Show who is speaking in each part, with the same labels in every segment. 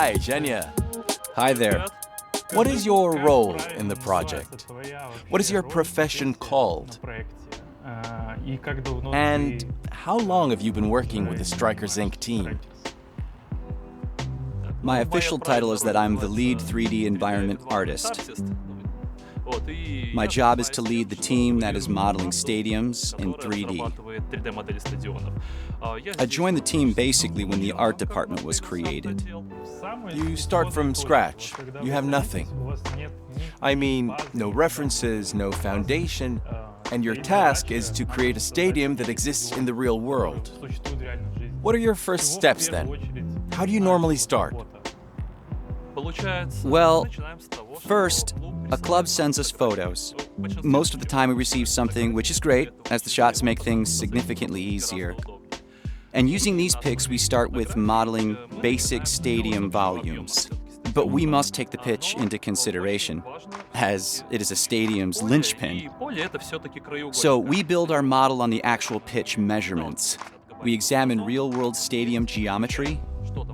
Speaker 1: Hi, Zhenya.
Speaker 2: Hi there.
Speaker 1: What is your role in the project? What is your profession called? And how long have you been working with the Strikers Inc. team?
Speaker 2: My official title is that I'm the lead 3D environment artist. My job is to lead the team that is modeling stadiums in 3D. I joined the team basically when the art department was created.
Speaker 1: You start from scratch. You have nothing. I mean, no references, no foundation, and your task is to create a stadium that exists in the real world. What are your first steps then? How do you normally start?
Speaker 2: Well, first, a club sends us photos. Most of the time we receive something, which is great, as the shots make things significantly easier. And using these pics, we start with modeling basic stadium volumes. But we must take the pitch into consideration, as it is a stadium's linchpin. So we build our model on the actual pitch measurements. We examine real-world stadium geometry,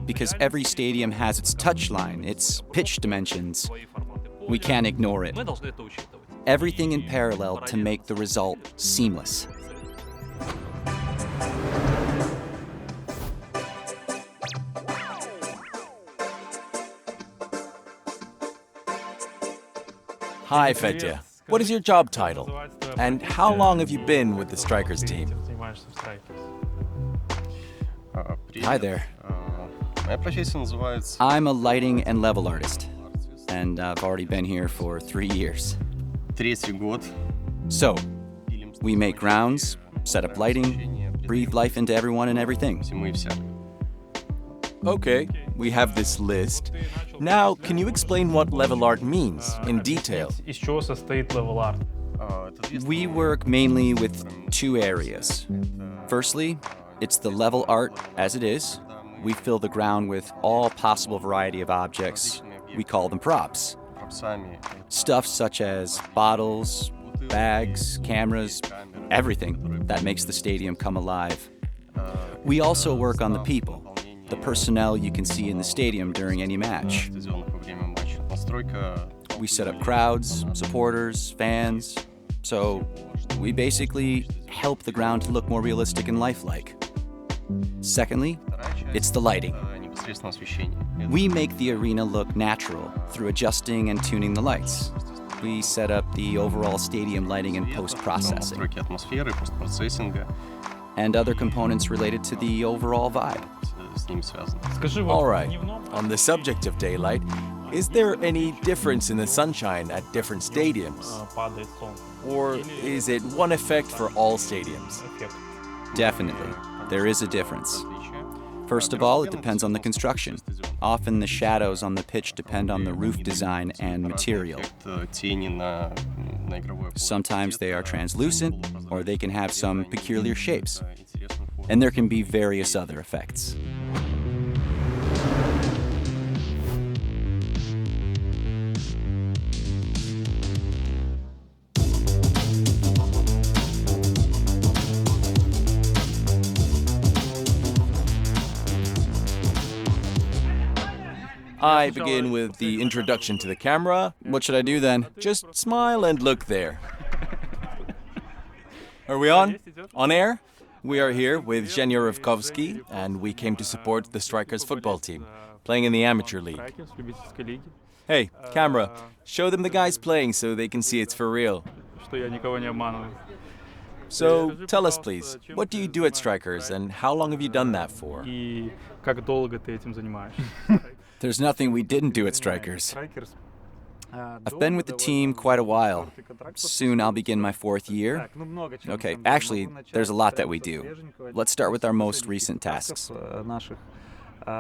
Speaker 2: because every stadium has its touchline, its pitch dimensions. We can't ignore it. Everything in parallel to make the result seamless.
Speaker 1: Hi, Fedya. What is your job title? And how long have you been with the Strikers team?
Speaker 2: Hi there. I'm a lighting and level artist, and I've already been here for 3 years. So, we make grounds, set up lighting, breathe life into everyone and everything.
Speaker 1: Okay, we have this list. Now, can you explain what level art means in detail?
Speaker 2: We work mainly with 2 areas. Firstly, it's the level art as it is. We fill the ground with all possible variety of objects. We call them props. Stuff such as bottles, bags, cameras, everything that makes the stadium come alive. We also work on the people, the personnel you can see in the stadium during any match. We set up crowds, supporters, fans. So we basically help the ground to look more realistic and lifelike. Secondly, it's the lighting. We make the arena look natural through adjusting and tuning the lights. We set up the overall stadium lighting and post-processing. And other components related to the overall vibe.
Speaker 1: All right, on the subject of daylight, is there any difference in the sunshine at different stadiums? Or is it one effect for all stadiums?
Speaker 2: Definitely, there is a difference. First of all, it depends on the construction. Often the shadows on the pitch depend on the roof design and material. Sometimes they are translucent, or they can have some peculiar shapes. And there can be various other effects.
Speaker 1: I begin with the introduction to the camera.
Speaker 2: What should I do then?
Speaker 1: Just smile and look there. Are we on? On air? We are here with Zhenya Rivkovsky, and we came to support the Strikers football team, playing in the amateur league. Hey, camera, show them the guys playing so they can see it's for real. So, tell us please, what do you do at Strikers, and how long have you done that for?
Speaker 2: There's nothing we didn't do at Strikers. I've been with the team quite a while. Soon I'll begin my 4th year. Okay, actually, there's a lot that we do. Let's start with our most recent tasks.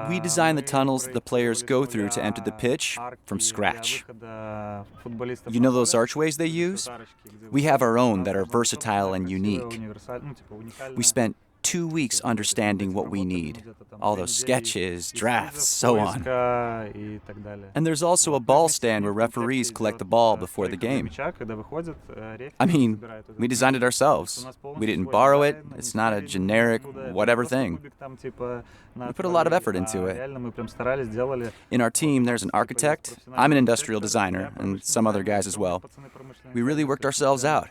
Speaker 2: We design the tunnels that the players go through to enter the pitch from scratch. You know those archways they use? We have our own that are versatile and unique. We spent 2 weeks understanding what we need. All those sketches, drafts, so on. And there's also a ball stand where referees collect the ball before the game. I mean, we designed it ourselves. We didn't borrow it. It's not a generic whatever thing. We put a lot of effort into it. In our team, there's an architect, I'm an industrial designer, and some other guys as well. We really worked ourselves out.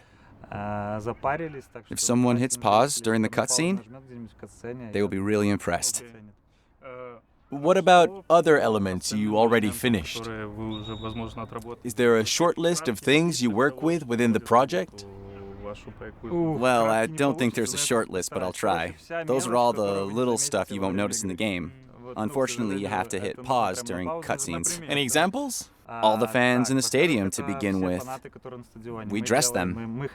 Speaker 2: If someone hits pause during the cutscene, they will be really impressed.
Speaker 1: What about other elements you already finished? Is there a short list of things you work with within the project?
Speaker 2: Well, I don't think there's a short list, but I'll try. Those are all the little stuff you won't notice in the game. Unfortunately, you have to hit pause during cutscenes.
Speaker 1: Any examples?
Speaker 2: All the fans in the stadium to begin with. We dress them,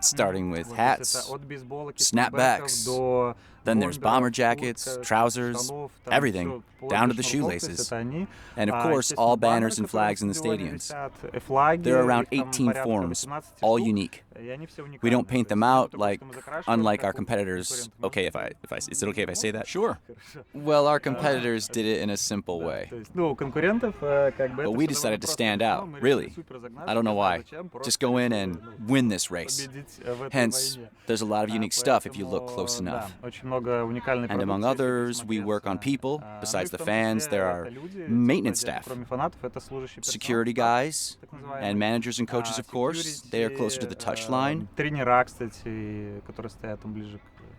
Speaker 2: starting with hats, snapbacks, then there's bomber jackets, trousers, everything, down to the shoelaces. And of course, all banners and flags in the stadiums. There are around 18 forms, all unique. We don't paint them out unlike our competitors. Okay, is it okay if I say that?
Speaker 1: Sure.
Speaker 2: Well, our competitors did it in a simple way. But we decided to stand out, really. I don't know why. Just go in and win this race. Hence, there's a lot of unique stuff if you look close enough. And among others, we work on people. Besides the fans, there are maintenance staff, security guys, and managers and coaches, of course. They are closer to the touchline.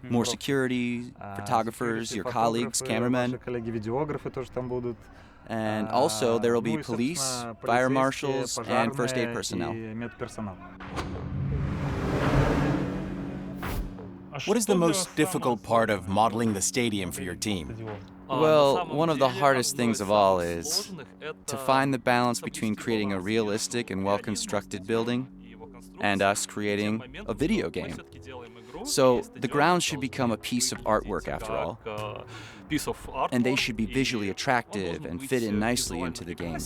Speaker 2: More security, photographers, your colleagues, cameramen. And also, there will be police, fire marshals, and first aid personnel.
Speaker 1: What is the most difficult part of modeling the stadium for your team?
Speaker 2: Well, one of the hardest things of all is to find the balance between creating a realistic and well-constructed building and us creating a video game. So the grounds should become a piece of artwork after all. And they should be visually attractive and fit in nicely into the game.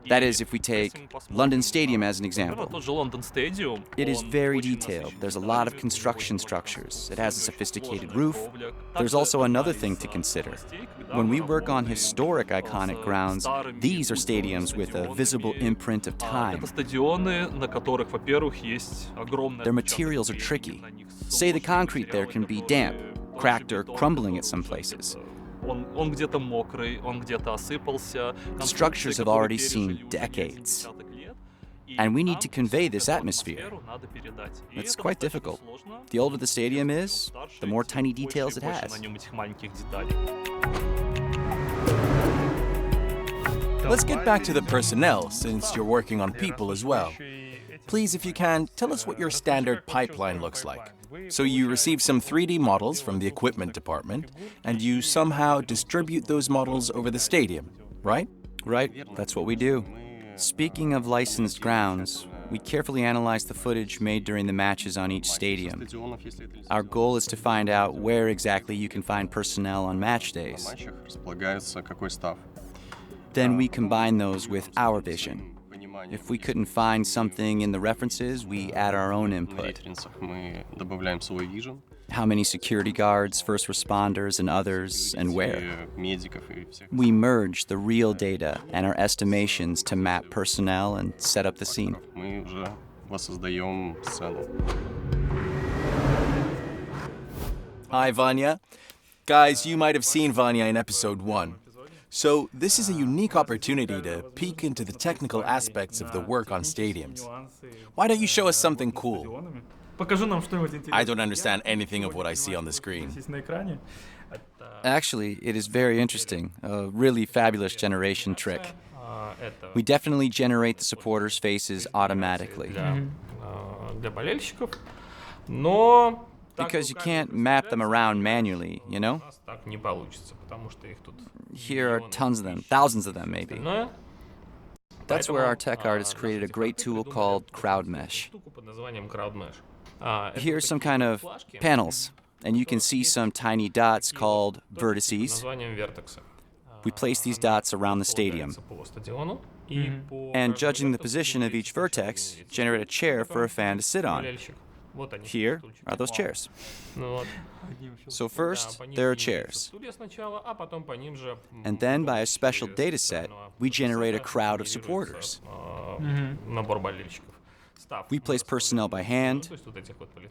Speaker 2: That is, if we take London Stadium as an example. It is very detailed. There's a lot of construction structures. It has a sophisticated roof. There's also another thing to consider. When we work on historic iconic grounds, these are stadiums with a visible imprint of time. Their materials are tricky. Say the concrete there can be damp, cracked or crumbling at some places. Structures have already seen decades. And we need to convey this atmosphere. It's quite difficult. The older the stadium is, the more tiny details it has.
Speaker 1: Let's get back to the personnel, since you're working on people as well. Please, if you can, tell us what your standard pipeline looks like. So you receive some 3D models from the equipment department, and you somehow distribute those models over the stadium, right?
Speaker 2: Right, that's what we do. Speaking of licensed grounds, we carefully analyze the footage made during the matches on each stadium. Our goal is to find out where exactly you can find personnel on match days. Then we combine those with our vision. If we couldn't find something in the references, we add our own input. How many security guards, first responders, and others, and where? We merge the real data and our estimations to map personnel and set up the scene.
Speaker 1: Hi, Vanya. Guys, you might have seen Vanya in episode 1. So this is a unique opportunity to peek into the technical aspects of the work on stadiums. Why don't you show us something cool? I don't understand anything of what I see on the screen.
Speaker 2: Actually, it is very interesting. A really fabulous generation trick. We definitely generate the supporters' faces automatically. Because you can't map them around manually, you know? Here are tons of them, thousands of them maybe. That's where our tech artists created a great tool called Crowd Mesh. Here are some kind of panels, and you can see some tiny dots called vertices. We place these dots around the stadium. And judging the position of each vertex, generate a chair for a fan to sit on. Here are those chairs. So first, there are chairs. And then, by a special data set, we generate a crowd of supporters. We place personnel by hand,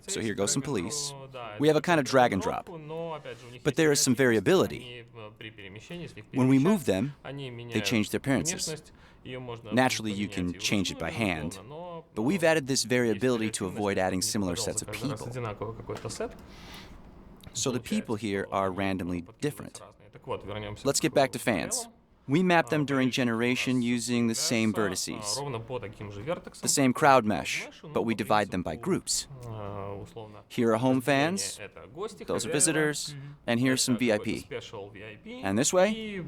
Speaker 2: so here goes some police. We have a kind of drag and drop. But there is some variability. When we move them, they change their appearances. Naturally, you can change it by hand, but we've added this variability to avoid adding similar sets of people. So the people here are randomly different. Let's get back to fans. We map them during generation using the same vertices, the same crowd mesh, but we divide them by groups. Here are home fans, those are visitors, and here's some VIP. And this way,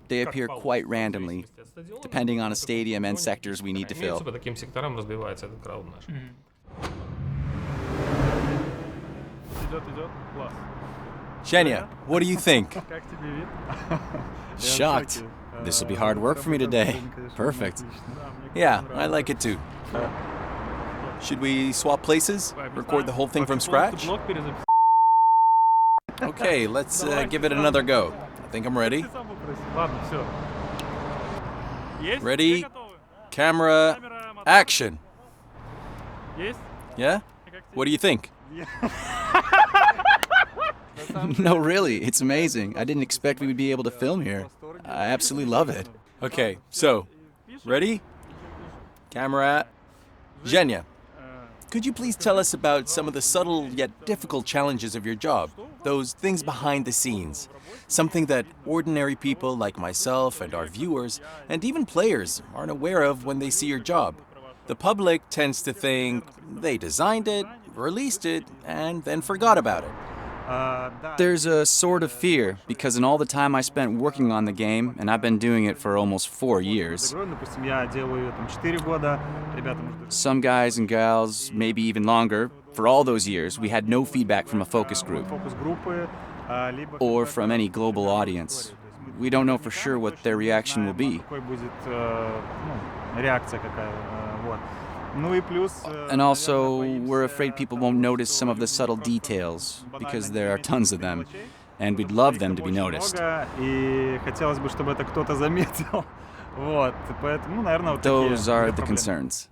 Speaker 2: they appear quite randomly, depending on a stadium and sectors we need to fill.
Speaker 1: Shenya, what do you think? Shocked. This will be hard work for me today. Perfect. Yeah, I like it too. Should we swap places? Record the whole thing from scratch? Okay, let's give it another go. I think I'm ready. Ready? Camera, action. Yeah? What do you think?
Speaker 2: No, really, it's amazing. I didn't expect we would be able to film here. I absolutely love it.
Speaker 1: Okay, so, ready? Camera, Shenya. Could you please tell us about some of the subtle yet difficult challenges of your job? Those things behind the scenes. Something that ordinary people like myself and our viewers, and even players, aren't aware of when they see your job. The public tends to think they designed it, released it, and then forgot about it.
Speaker 2: There's a sort of fear, because in all the time I spent working on the game, and I've been doing it for almost 4 years, some guys and gals, maybe even longer, for all those years, we had no feedback from a focus group or from any global audience. We don't know for sure what their reaction will be. And also, we're afraid people won't notice some of the subtle details, because there are tons of them, and we'd love them to be noticed. Those are the concerns.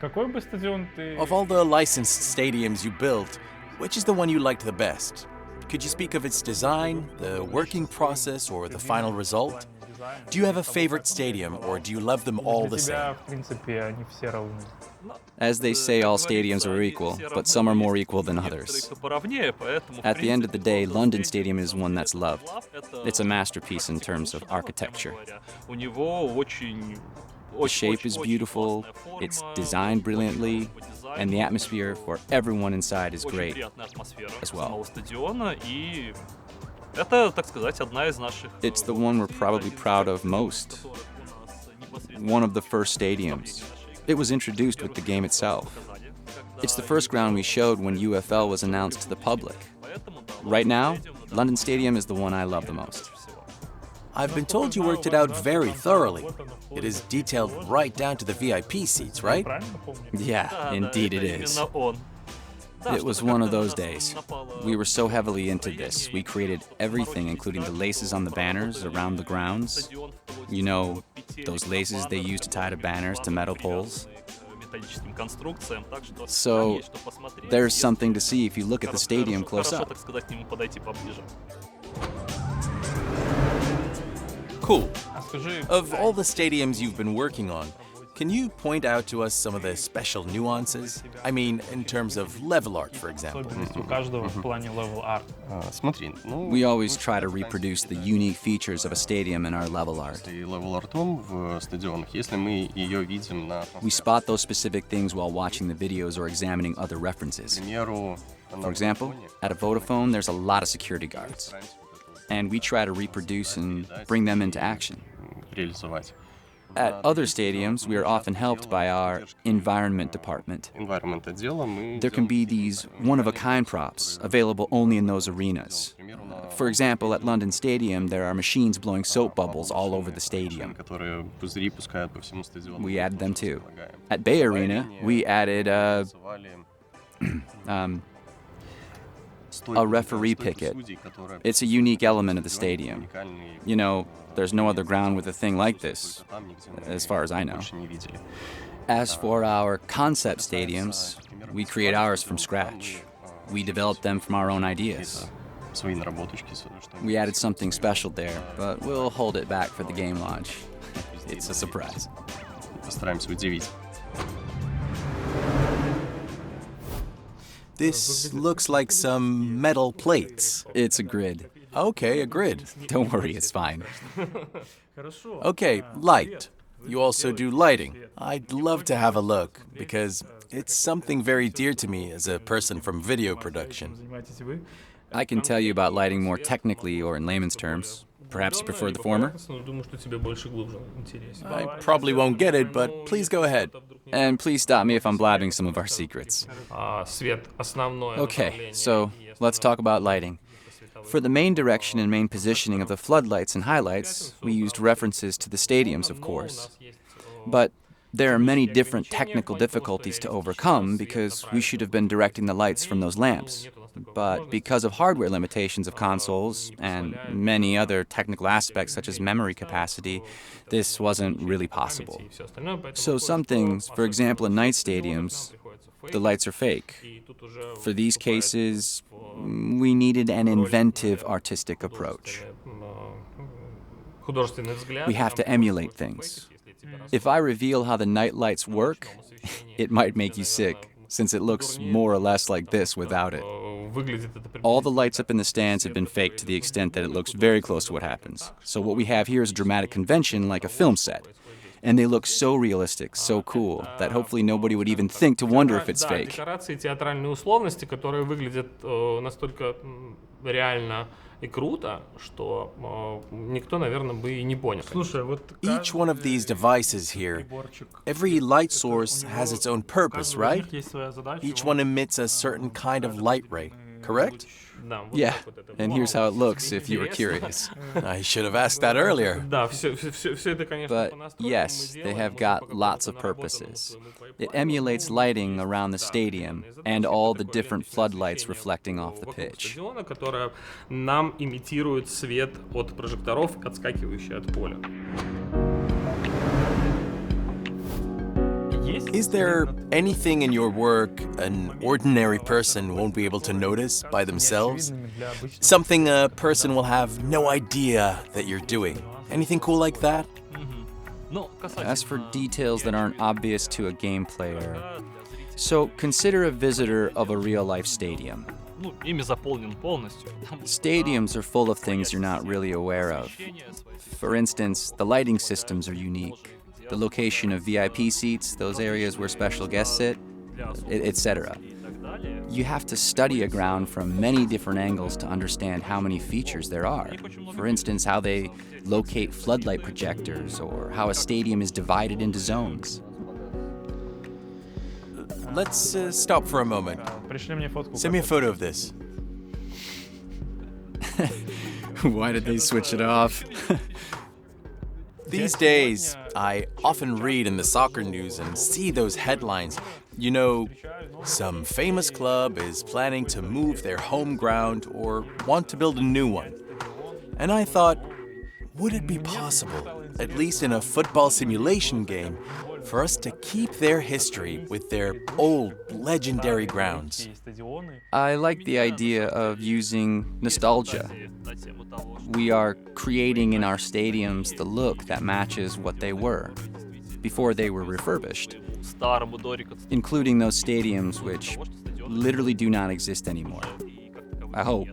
Speaker 1: Of all the licensed stadiums you built, which is the one you liked the best? Could you speak of its design, the working process, or the final result? Do you have a favorite stadium, or do you love them all the same?
Speaker 2: As they say, all stadiums are equal, but some are more equal than others. At the end of the day, London Stadium is one that's loved. It's a masterpiece in terms of architecture. The shape is beautiful, it's designed brilliantly, and the atmosphere for everyone inside is great as well. It's the one we're probably proud of most. One of the first stadiums. It was introduced with the game itself. It's the first ground we showed when UFL was announced to the public. Right now, London Stadium is the one I love the most.
Speaker 1: I've been told you worked it out very thoroughly. It is detailed right down to the VIP seats, right?
Speaker 2: Yeah, indeed it is. It was one of those days. We were so heavily into this, we created everything, including the laces on the banners around the grounds. You know, those laces they use to tie to banners to metal poles. So, there's something to see if you look at the stadium close up.
Speaker 1: Cool. Of all the stadiums you've been working on, can you point out to us some of the special nuances? I mean, in terms of level art, for example.
Speaker 2: We always try to reproduce the unique features of a stadium in our level art. We spot those specific things while watching the videos or examining other references. For example, at a Vodafone, there's a lot of security guards. And we try to reproduce and bring them into action. At other stadiums, we are often helped by our environment department. There can be these one-of-a-kind props available only in those arenas. For example, at London Stadium, there are machines blowing soap bubbles all over the stadium. We added them too. At Bay Arena, we added a referee picket. It's a unique element of the stadium. You know, there's no other ground with a thing like this, as far as I know. As for our concept stadiums, we create ours from scratch. We developed them from our own ideas. We added something special there, but we'll hold it back for the game launch. It's a surprise.
Speaker 1: This looks like some metal plates.
Speaker 2: It's a grid.
Speaker 1: Okay, a grid.
Speaker 2: Don't worry, it's fine.
Speaker 1: Okay, light. You also do lighting. I'd love to have a look, because it's something very dear to me as a person from video production.
Speaker 2: I can tell you about lighting more technically or in layman's terms. Perhaps you prefer the former?
Speaker 1: I probably won't get it, but please go ahead.
Speaker 2: And please stop me if I'm blabbing some of our secrets. Okay, so let's talk about lighting. For the main direction and main positioning of the floodlights and highlights, we used references to the stadiums, of course. But there are many different technical difficulties to overcome because we should have been directing the lights from those lamps. But because of hardware limitations of consoles and many other technical aspects such as memory capacity, this wasn't really possible. So some things, for example in night stadiums, the lights are fake. For these cases, we needed an inventive artistic approach. We have to emulate things. If I reveal how the night lights work, it might make you sick, since it looks more or less like this without it. All the lights up in the stands have been faked to the extent that it looks very close to what happens. So what we have here is a dramatic convention like a film set. And they look so realistic, so cool, that hopefully nobody would even think to wonder if it's fake.
Speaker 3: Декорации, театральные условности, которые выглядят настолько реально и круто, что никто, наверное, бы и не понял.
Speaker 1: Each one of these devices here, every light source has its own purpose, right? Each one emits a certain kind of light ray, correct?
Speaker 2: Yeah, and here's how it looks if you were curious.
Speaker 1: I should have asked that earlier.
Speaker 2: But yes, they have got lots of purposes. It emulates lighting around the stadium and all the different floodlights reflecting off the pitch.
Speaker 3: Которая нам имитирует свет от прожекторов, отскакивающий от поля.
Speaker 1: Is there anything in your work an ordinary person won't be able to notice by themselves? Something a person will have no idea that you're doing? Anything cool like that?
Speaker 2: As for details that aren't obvious to a game player, so consider a visitor of a real-life stadium. Stadiums are full of things you're not really aware of. For instance, the lighting systems are unique. The location of VIP seats, those areas where special guests sit, etc. You have to study a ground from many different angles to understand how many features there are. For instance, how they locate floodlight projectors or how a stadium is divided into zones.
Speaker 1: Let's stop for a moment. Send me a photo of this.
Speaker 2: Why did they switch it off?
Speaker 1: These days, I often read in the soccer news and see those headlines. You know, some famous club is planning to move their home ground or want to build a new one. And I thought, would it be possible, at least in a football simulation game, for us to keep their history with their old, legendary grounds?
Speaker 2: I like the idea of using nostalgia. We are creating in our stadiums the look that matches what they were before they were refurbished, including those stadiums which literally do not exist anymore. I hope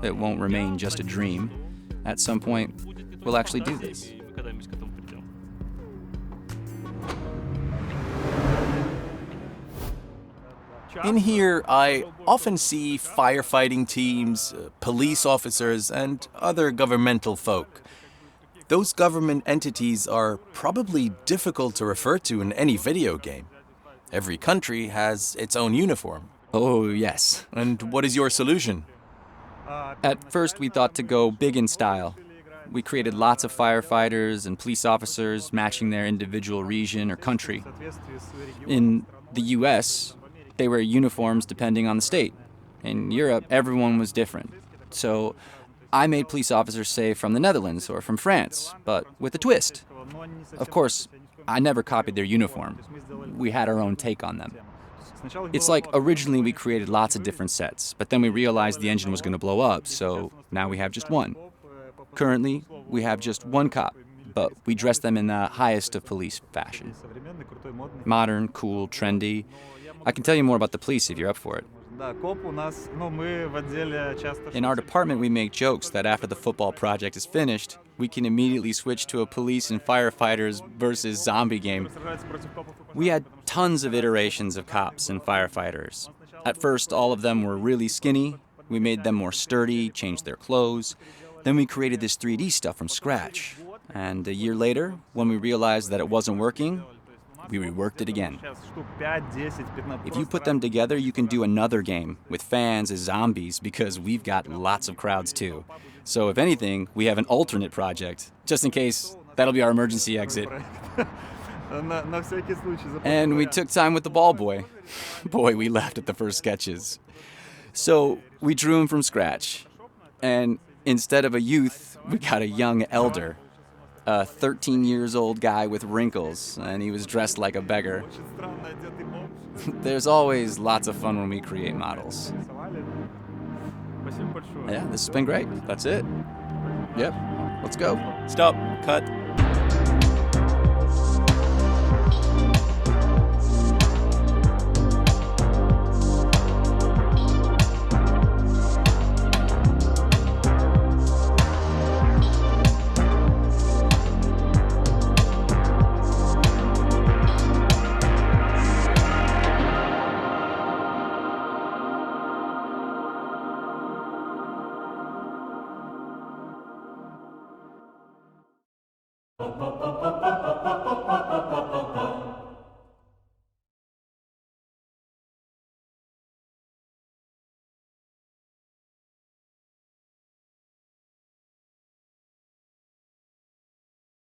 Speaker 2: it won't remain just a dream. At some point, we'll actually do this.
Speaker 1: In here, I often see firefighting teams, police officers, and other governmental folk. those government entities are probably difficult to refer to in any video game. Every country has its own uniform.
Speaker 2: Oh, yes.
Speaker 1: And what is your solution?
Speaker 2: At first, we thought to go big in style. We created lots of firefighters and police officers matching their individual region or country. In the US, they wear uniforms depending on the state. In Europe, everyone was different. So I made police officers, say, from the Netherlands or from France, but with a twist. Of course, I never copied their uniform. We had our own take on them. It's like originally we created lots of different sets, but then we realized the engine was going to blow up, so now we have just one. Currently, we have just one cop, but we dress them in the highest of police fashion. Modern, cool, trendy. I can tell you more about the police if you're up for it. In our department, we make jokes that after the football project is finished, we can immediately switch to a police and firefighters versus zombie game. We had tons of iterations of cops and firefighters. At first, all of them were really skinny. We made them more sturdy, changed their clothes. Then we created this 3D stuff from scratch. And a year later, when we realized that it wasn't working, we reworked it again. If you put them together, you can do another game with fans as zombies because we've got lots of crowds too. So if anything, we have an alternate project. Just in case, that'll be our emergency exit. And we took time with the ball boy. Boy, we laughed at the first sketches. So we drew him from scratch. And instead of a youth, we got a young elder. A 13-years-old guy with wrinkles, and he was dressed like a beggar. There's always lots of fun when we create models. Yeah, this has been great. That's it. Yep, let's go.
Speaker 1: Stop. Cut.